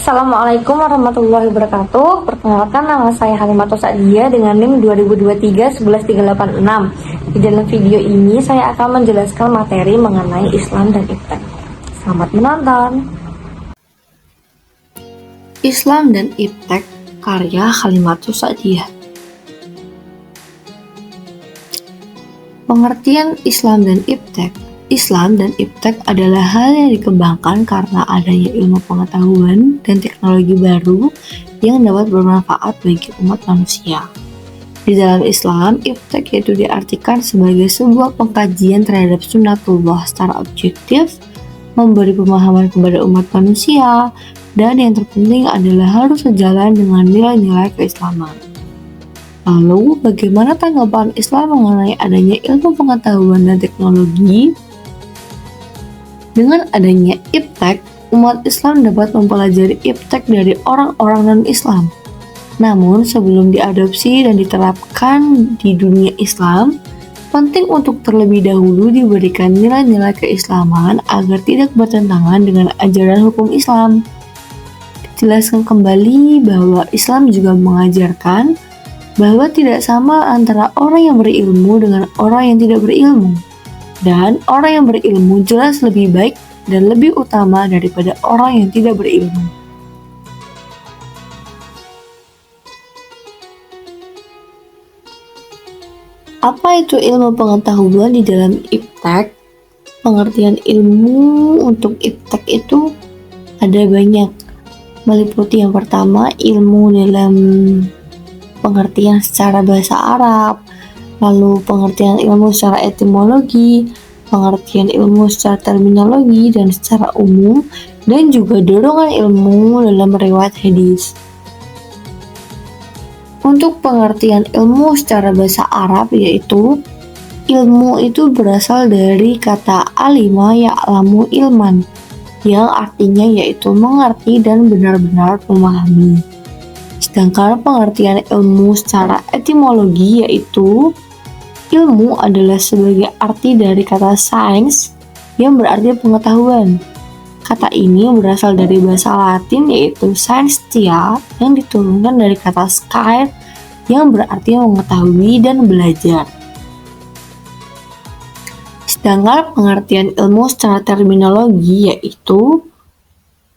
Assalamualaikum warahmatullahi wabarakatuh. Perkenalkan, nama saya Halimatus Sa'diyah dengan NIM 2023-11386. Di dalam video ini saya akan menjelaskan materi mengenai Islam dan Iptek. Selamat menonton. Islam dan Iptek karya Halimatus Sa'diyah. Pengertian Islam dan Iptek. Islam dan Iptek adalah hal yang dikembangkan karena adanya ilmu pengetahuan dan teknologi baru yang dapat bermanfaat bagi umat manusia. Di dalam Islam, Iptek yaitu diartikan sebagai sebuah pengkajian terhadap sunnatullah secara objektif, memberi pemahaman kepada umat manusia, dan yang terpenting adalah harus sejalan dengan nilai-nilai keislaman. Lalu, bagaimana tanggapan Islam mengenai adanya ilmu pengetahuan dan teknologi? Dengan adanya Iptek, umat Islam dapat mempelajari Iptek dari orang-orang non-Islam. Namun, sebelum diadopsi dan diterapkan di dunia Islam, penting untuk terlebih dahulu diberikan nilai-nilai keislaman agar tidak bertentangan dengan ajaran hukum Islam. Dijelaskan kembali bahwa Islam juga mengajarkan bahwa tidak sama antara orang yang berilmu dengan orang yang tidak berilmu. Dan orang yang berilmu jelas lebih baik dan lebih utama daripada orang yang tidak berilmu. Apa itu ilmu pengetahuan di dalam Iptek? Pengertian ilmu untuk Iptek itu ada banyak, meliputi yang pertama ilmu dalam pengertian secara bahasa Arab, lalu pengertian ilmu secara etimologi, pengertian ilmu secara terminologi dan secara umum, dan juga dorongan ilmu dalam riwayat hadis. Untuk pengertian ilmu secara bahasa Arab, yaitu ilmu itu berasal dari kata alima ya'lamu ilman, yang artinya yaitu mengerti dan benar-benar memahami. Sedangkan pengertian ilmu secara etimologi yaitu ilmu adalah sebagai arti dari kata science yang berarti pengetahuan. Kata ini berasal dari bahasa Latin yaitu scientia yang diturunkan dari kata scire yang berarti mengetahui dan belajar. Sedangkan pengertian ilmu secara terminologi yaitu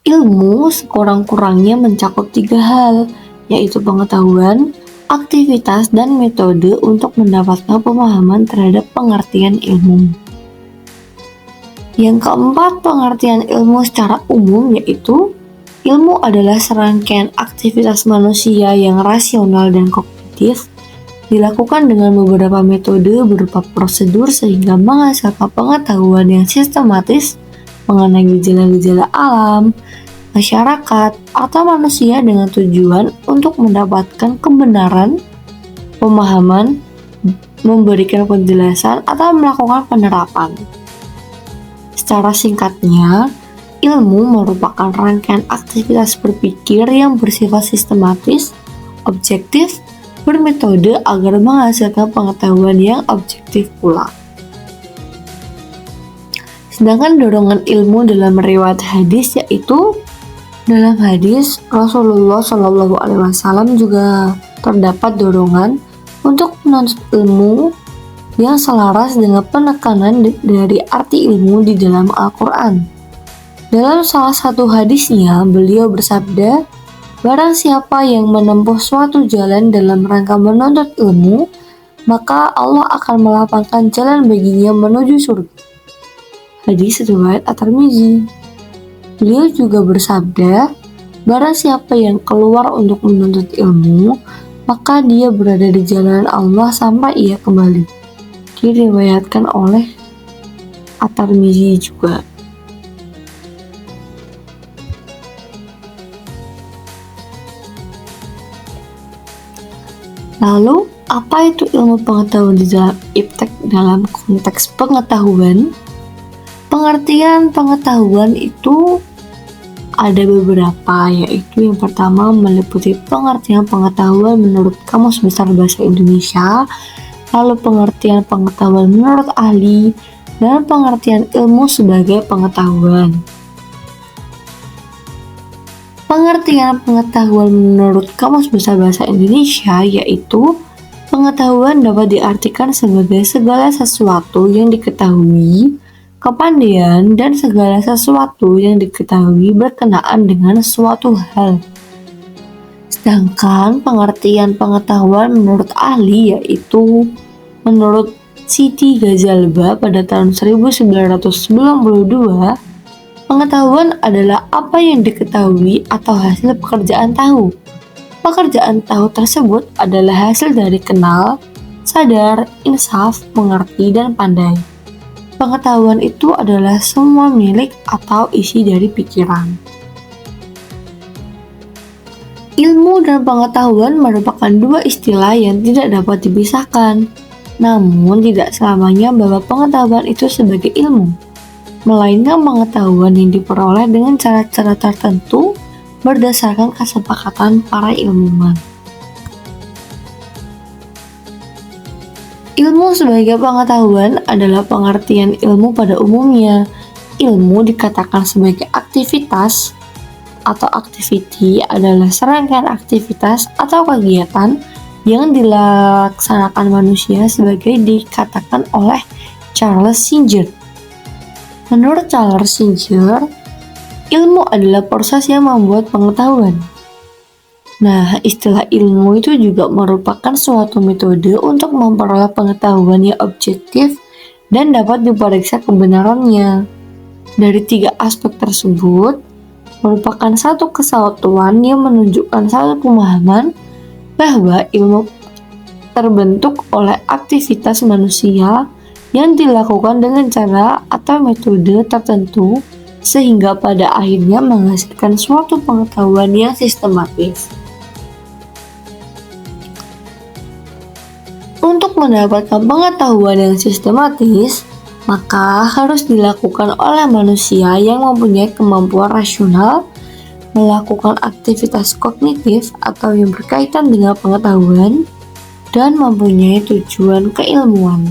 ilmu sekurang-kurangnya mencakup 3 hal, yaitu pengetahuan, aktivitas, dan metode untuk mendapatkan pemahaman terhadap pengertian ilmu. Yang keempat, pengertian ilmu secara umum yaitu ilmu adalah serangkaian aktivitas manusia yang rasional dan kognitif dilakukan dengan beberapa metode berupa prosedur sehingga menghasilkan pengetahuan yang sistematis mengenai gejala-gejala alam, masyarakat, atau manusia dengan tujuan untuk mendapatkan kebenaran, pemahaman, memberikan penjelasan, atau melakukan penerapan. Secara singkatnya, ilmu merupakan rangkaian aktivitas berpikir yang bersifat sistematis, objektif, bermetode agar menghasilkan pengetahuan yang objektif pula. Sedangkan dorongan ilmu dalam riwayat hadis yaitu dalam hadis, Rasulullah SAW juga terdapat dorongan untuk menuntut ilmu yang selaras dengan penekanan dari arti ilmu di dalam Al-Quran. Dalam salah satu hadisnya, beliau bersabda, "Barang siapa yang menempuh suatu jalan dalam rangka menuntut ilmu, maka Allah akan melapangkan jalan baginya menuju surga." Hadis riwayat At-Tirmidzi. Beliau juga bersabda, "Barang siapa yang keluar untuk menuntut ilmu, maka dia berada di jalan Allah sampai ia kembali." Diriwayatkan oleh At-Tirmidzi juga. Lalu, apa itu ilmu pengetahuan di dalam Iptek dalam konteks pengetahuan? Pengertian pengetahuan itu ada beberapa, yaitu yang pertama meliputi pengertian pengetahuan menurut Kamus Besar Bahasa Indonesia, lalu pengertian pengetahuan menurut ahli, dan pengertian ilmu sebagai pengetahuan. Pengertian pengetahuan menurut Kamus Besar Bahasa Indonesia yaitu pengetahuan dapat diartikan sebagai segala sesuatu yang diketahui, kepandaian, dan segala sesuatu yang diketahui berkenaan dengan suatu hal. Sedangkan pengertian pengetahuan menurut ahli yaitu menurut Siti Ghazalba pada tahun 1992, pengetahuan adalah apa yang diketahui atau hasil pekerjaan tahu. Pekerjaan tahu tersebut adalah hasil dari kenal, sadar, insaf, mengerti, dan pandai. Pengetahuan itu adalah semua milik atau isi dari pikiran. Ilmu dan pengetahuan merupakan dua istilah yang tidak dapat dipisahkan. Namun tidak selamanya bahwa pengetahuan itu sebagai ilmu, melainkan pengetahuan yang diperoleh dengan cara-cara tertentu berdasarkan kesepakatan para ilmuwan. Ilmu sebagai pengetahuan adalah pengertian ilmu pada umumnya. Ilmu dikatakan sebagai aktivitas atau activity adalah serangkaian aktivitas atau kegiatan yang dilaksanakan manusia sebagai dikatakan oleh Charles Singer. Menurut Charles Singer, ilmu adalah proses yang membuat pengetahuan. Nah, istilah ilmu itu juga merupakan suatu metode untuk memperoleh pengetahuan yang objektif dan dapat diperiksa kebenarannya. Dari tiga aspek tersebut, merupakan satu kesatuan yang menunjukkan satu pemahaman bahwa ilmu terbentuk oleh aktivitas manusia yang dilakukan dengan cara atau metode tertentu sehingga pada akhirnya menghasilkan suatu pengetahuan yang sistematis. Untuk mendapatkan pengetahuan yang sistematis, maka harus dilakukan oleh manusia yang mempunyai kemampuan rasional, melakukan aktivitas kognitif atau yang berkaitan dengan pengetahuan, dan mempunyai tujuan keilmuan.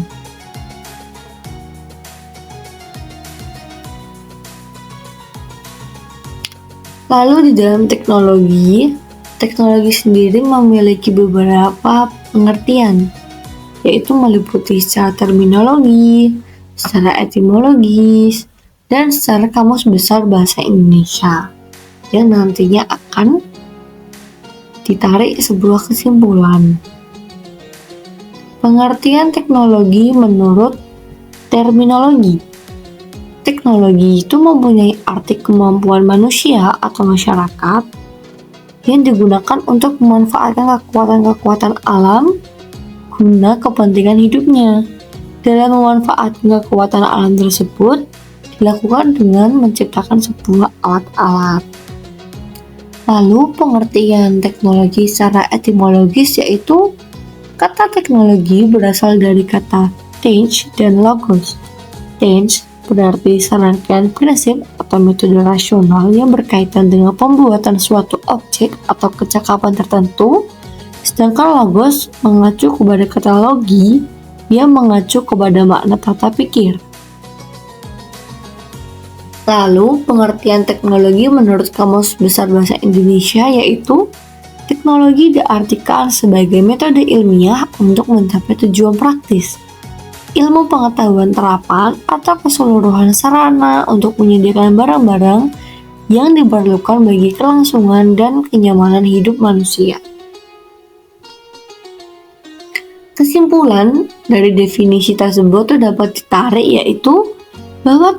Lalu di dalam teknologi sendiri memiliki beberapa pengertian, yaitu meliputi secara terminologi, secara etimologis, dan secara Kamus Besar Bahasa Indonesia, yang nantinya akan ditarik sebuah kesimpulan. Pengertian teknologi menurut terminologi. Teknologi itu mempunyai arti kemampuan manusia atau masyarakat yang digunakan untuk memanfaatkan kekuatan-kekuatan alam guna kepentingan hidupnya. Dalam memanfaatkan kekuatan alam tersebut dilakukan dengan menciptakan sebuah alat-alat. Lalu pengertian teknologi secara etimologis yaitu kata teknologi berasal dari kata techn dan logos. Techn berarti serangkaian prinsip atau metode rasional yang berkaitan dengan pembuatan suatu objek atau kecakapan tertentu, sedangkan logos mengacu kepada kata logi yang mengacu kepada makna tata pikir. Lalu, pengertian teknologi menurut Kamus Besar Bahasa Indonesia yaitu teknologi diartikan sebagai metode ilmiah untuk mencapai tujuan praktis, ilmu pengetahuan terapan atau keseluruhan sarana untuk menyediakan barang-barang yang diperlukan bagi kelangsungan dan kenyamanan hidup manusia. Kesimpulan dari definisi tersebut dapat ditarik yaitu bahwa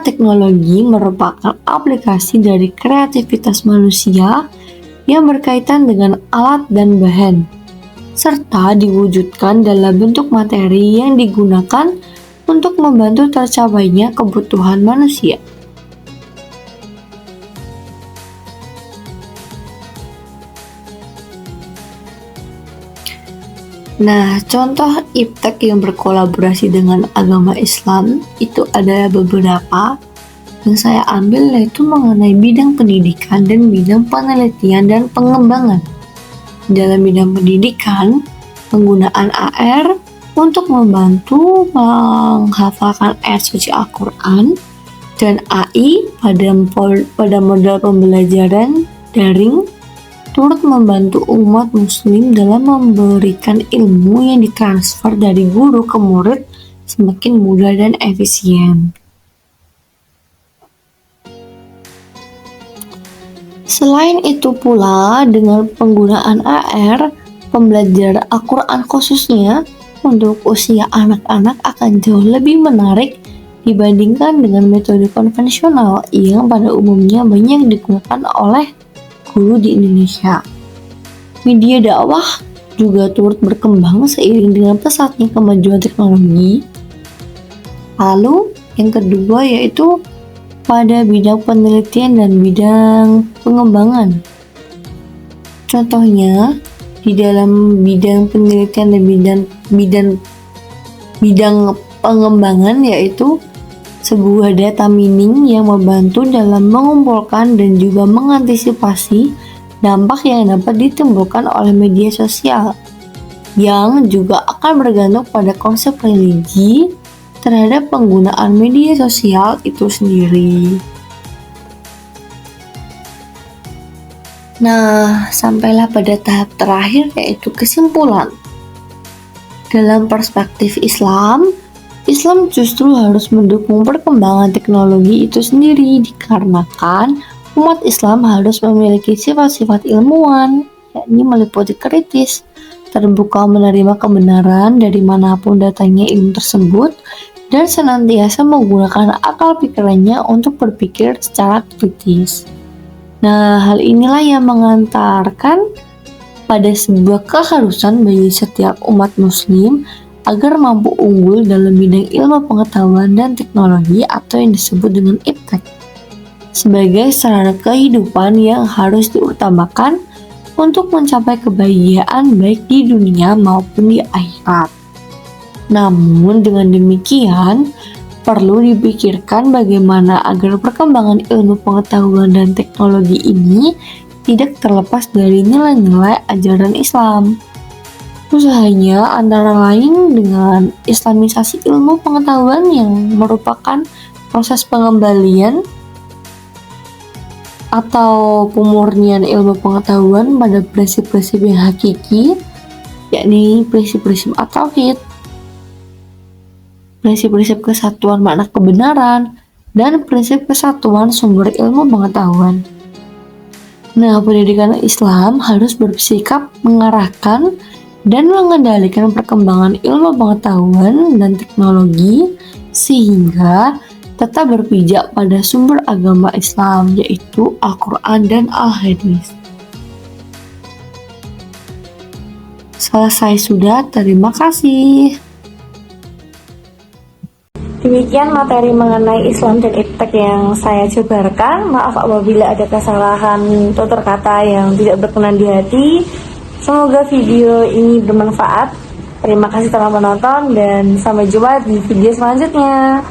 teknologi merupakan aplikasi dari kreativitas manusia yang berkaitan dengan alat dan bahan, serta diwujudkan dalam bentuk materi yang digunakan untuk membantu tercapainya kebutuhan manusia. Nah, contoh iptek yang berkolaborasi dengan agama Islam itu ada beberapa yang saya ambil, yaitu mengenai bidang pendidikan dan bidang penelitian dan pengembangan. Dalam bidang pendidikan, penggunaan AR untuk membantu menghafalkan ayat suci Al-Quran dan AI pada modal pembelajaran daring turut membantu umat muslim dalam memberikan ilmu yang ditransfer dari guru ke murid semakin mudah dan efisien. Selain itu pula, dengan penggunaan AR, pembelajaran Al-Quran khususnya untuk usia anak-anak akan jauh lebih menarik dibandingkan dengan metode konvensional yang pada umumnya banyak digunakan oleh guru di Indonesia. Media dakwah juga turut berkembang seiring dengan pesatnya kemajuan teknologi. Lalu, yang kedua yaitu pada bidang penelitian dan bidang pengembangan. Contohnya, di dalam bidang penelitian dan bidang pengembangan yaitu sebuah data mining yang membantu dalam mengumpulkan dan juga mengantisipasi dampak yang dapat ditimbulkan oleh media sosial, yang juga akan bergantung pada konsep religi terhadap penggunaan media sosial itu sendiri. Nah, sampailah pada tahap terakhir yaitu kesimpulan. Dalam perspektif Islam justru harus mendukung perkembangan teknologi itu sendiri dikarenakan umat Islam harus memiliki sifat-sifat ilmuwan, yakni meliputi kritis, terbuka menerima kebenaran dari manapun datangnya ilmu tersebut, dan senantiasa menggunakan akal pikirannya untuk berpikir secara kritis. Nah, hal inilah yang mengantarkan pada sebuah keharusan bagi setiap umat muslim agar mampu unggul dalam bidang ilmu pengetahuan dan teknologi atau yang disebut dengan iptek sebagai sarana kehidupan yang harus diutamakan untuk mencapai kebahagiaan baik di dunia maupun di akhirat. Namun dengan demikian perlu dipikirkan bagaimana agar perkembangan ilmu pengetahuan dan teknologi ini tidak terlepas dari nilai-nilai ajaran Islam. Usahanya antara lain dengan islamisasi ilmu pengetahuan yang merupakan proses pengembalian atau pemurnian ilmu pengetahuan pada prinsip-prinsip yang hakiki, yakni prinsip-prinsip at-tauhid, prinsip-prinsip kesatuan makna kebenaran, dan prinsip kesatuan sumber ilmu pengetahuan. Nah, pendidikan Islam harus bersikap mengarahkan dan mengendalikan perkembangan ilmu pengetahuan dan teknologi sehingga tetap berpijak pada sumber agama Islam yaitu Al-Quran dan Al-Hadis. Selesai sudah, terima kasih. Demikian materi mengenai Islam dan iptek yang saya jabarkan. Maaf apabila ada kesalahan tutur kata yang tidak berkenan di hati. Semoga video ini bermanfaat. Terima kasih telah menonton dan sampai jumpa di video selanjutnya.